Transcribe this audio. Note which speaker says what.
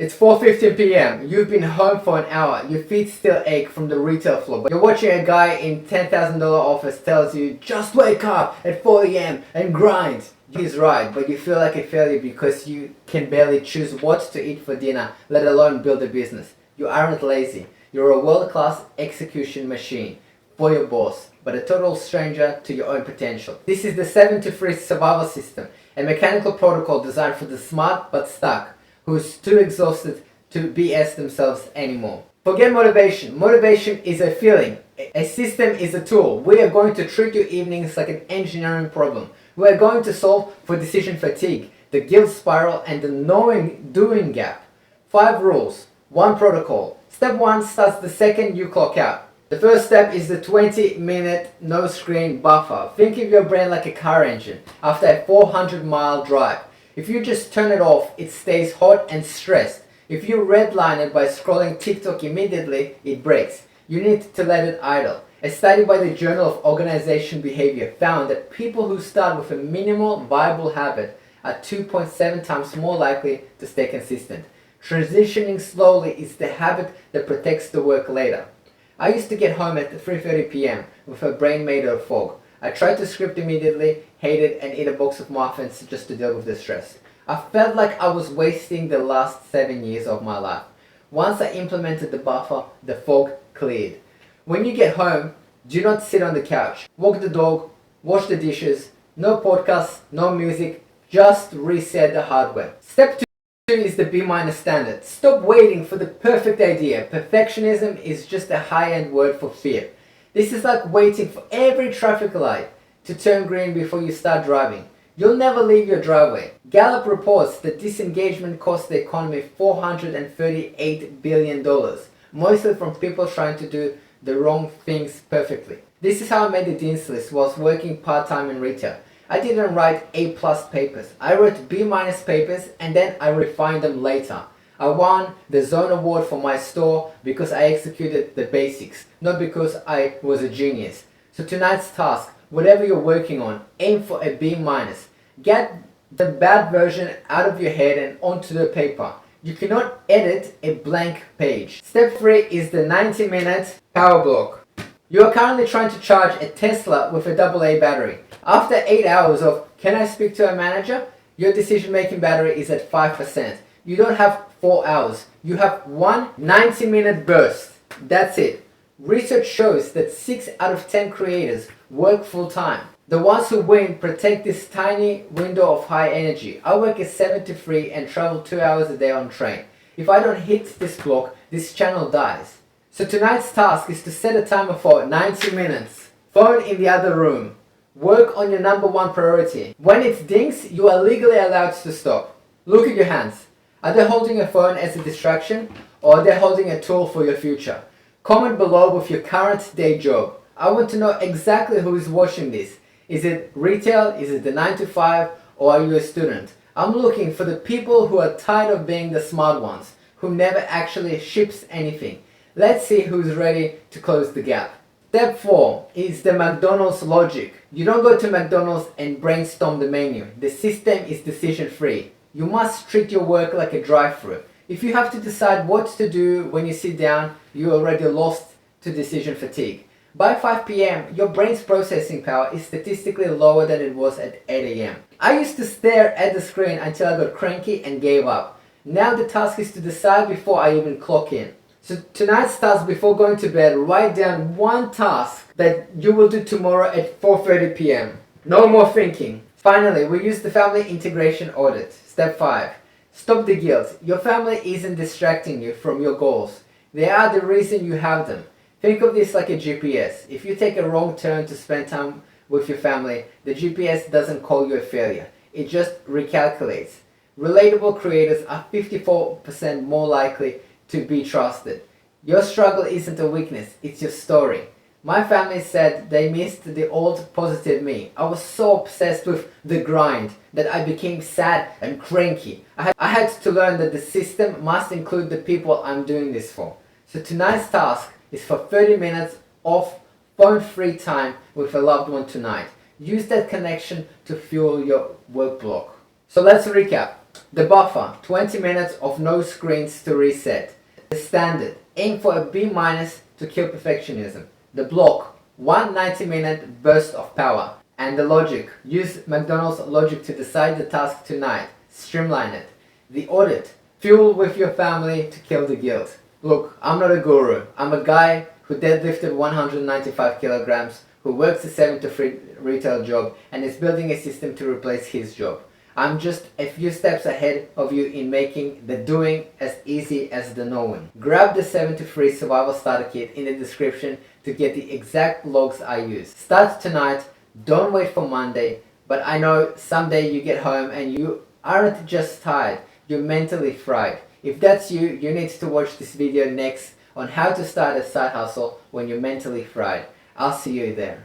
Speaker 1: It's 4:15 p.m. You've been home for an hour. Your feet still ache from the retail floor. But you're watching a guy in $10,000 office tells you, just wake up at 4 a.m. and grind. He's right, but you feel like a failure because you can barely choose what to eat for dinner, let alone build a business. You aren't lazy. You're a world-class execution machine for your boss, but a total stranger to your own potential. This is the 7 to 3 survival system, a mechanical protocol designed for the smart but stuck, who's too exhausted to BS themselves anymore. Forget motivation. Motivation is a feeling. A system is a tool. We are going to treat your evenings like an engineering problem. We are going to solve for decision fatigue, the guilt spiral, and the knowing-doing gap. 5 rules, 1 protocol. Step 1 starts the second you clock out. The first step is the 20-minute no-screen buffer. Think of your brain like a car engine after a 400-mile drive. If you just turn it off, it stays hot and stressed. If you redline it by scrolling TikTok immediately, it breaks. You need to let it idle. A study by the Journal of Organization Behavior found that people who start with a minimal viable habit are 2.7 times more likely to stay consistent. Transitioning slowly is the habit that protects the work later. I used to get home at 3:30 p.m. with a brain made of fog. I tried to script immediately, hated, and ate a box of muffins just to deal with the stress. I felt like I was wasting the last 7 years of my life. Once I implemented the buffer, the fog cleared. When you get home, do not sit on the couch. Walk the dog, wash the dishes, no podcasts, no music, just reset the hardware. Step 2 is the B- standard. Stop waiting for the perfect idea. Perfectionism is just a high-end word for fear. This is like waiting for every traffic light to turn green before you start driving. You'll never leave your driveway. Gallup reports that disengagement costs the economy $438 billion, mostly from people trying to do the wrong things perfectly. This is how I made the dean's list whilst working part-time in retail. I didn't write A+ papers. I wrote B- papers and then I refined them later. I won the Zone Award for my store because I executed the basics, not because I was a genius. So tonight's task, whatever you're working on, aim for a B-. Get the bad version out of your head and onto the paper. You cannot edit a blank page. Step 3 is the 90-minute power block. You are currently trying to charge a Tesla with a AA battery. After 8 hours of, can I speak to a manager? Your decision-making battery is at 5%. You don't have 4 hours. You have one 90-minute burst. That's it. Research shows that 6 out of 10 creators work full-time. The ones who win protect this tiny window of high energy. I work at 7 to 3 and travel 2 hours a day on train. If I don't hit this block, this channel dies. So tonight's task is to set a timer for 90 minutes. Phone in the other room. Work on your number 1 priority. When it dings, you are legally allowed to stop. Look at your hands. Are they holding a phone as a distraction, or are they holding a tool for your future? Comment below with your current day job. I want to know exactly who is watching this. Is it retail? Is it the 9 to 5? Or are you a student? I'm looking for the people who are tired of being the smart ones, who never actually ships anything. Let's see who's ready to close the gap. Step 4 is the McDonald's logic. You don't go to McDonald's and brainstorm the menu. The system is decision-free. You must treat your work like a drive-thru. If you have to decide what to do when you sit down, you're already lost to decision fatigue. By 5 p.m., your brain's processing power is statistically lower than it was at 8 a.m. I used to stare at the screen until I got cranky and gave up. Now the task is to decide before I even clock in. So tonight's task before going to bed, write down 1 task that you will do tomorrow at 4:30 p.m. No more thinking. Finally, we use the family integration audit. Step 5. Stop the guilt. Your family isn't distracting you from your goals. They are the reason you have them. Think of this like a GPS. If you take a wrong turn to spend time with your family, the GPS doesn't call you a failure. It just recalculates. Relatable creators are 54% more likely to be trusted. Your struggle isn't a weakness, it's your story. My family said they missed the old positive me. I was so obsessed with the grind that I became sad and cranky. I had to learn that the system must include the people I'm doing this for. So tonight's task is for 30 minutes of phone-free time with a loved one tonight. Use that connection to fuel your work block. So let's recap. The buffer, 20 minutes of no screens to reset. The standard, aim for a B- to kill perfectionism. The block, one 90-minute burst of power. And the logic, use McDonald's logic to decide the task tonight. Streamline it. The audit, fuel with your family to kill the guilt. Look, I'm not a guru. I'm a guy who deadlifted 195 kilograms, who works a 7 to 3 retail job and is building a system to replace his job. I'm just a few steps ahead of you in making the doing as easy as the knowing. Grab the 7 to 3 survival starter kit in the description to get the exact logs I use. Start tonight, don't wait for Monday, but I know someday you get home and you aren't just tired, you're mentally fried. If that's you, you need to watch this video next on how to start a side hustle when you're mentally fried. I'll see you there.